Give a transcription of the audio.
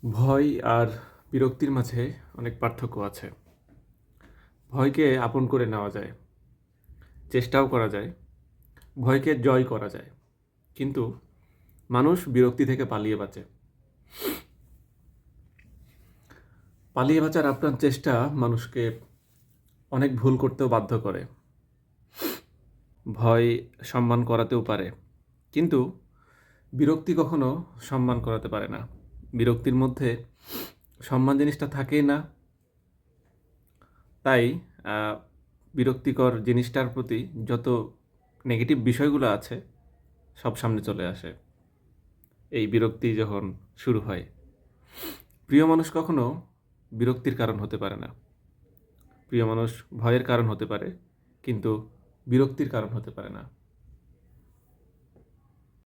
ভয় আর বিরক্তির মাঝে অনেক পার্থক্য আছে। ভয়কে আপন করে নেওয়া যায়, চেষ্টাও করা যায়, ভয়কে জয় করা যায়। কিন্তু মানুষ বিরক্তি থেকে পালিয়ে বাঁচে। পালিয়ে বাঁচার আপ্রাণ চেষ্টা মানুষকে অনেক ভুল করতেও বাধ্য করে। ভয় সম্মান করাতেও পারে, কিন্তু বিরক্তি কখনো সম্মান করাতে পারে না। বিরক্তির মধ্যে সম্মান জিনিসটা থাকেই না। তাই বিরক্তিকর জিনিসটার প্রতি যত নেগেটিভ বিষয়গুলো আছে সব সামনে চলে আসে এই বিরক্তি যখন শুরু হয়। প্রিয় মানুষ কখনো বিরক্তির কারণ হতে পারে না। প্রিয় মানুষ ভয়ের কারণ হতে পারে, কিন্তু বিরক্তির কারণ হতে পারে না।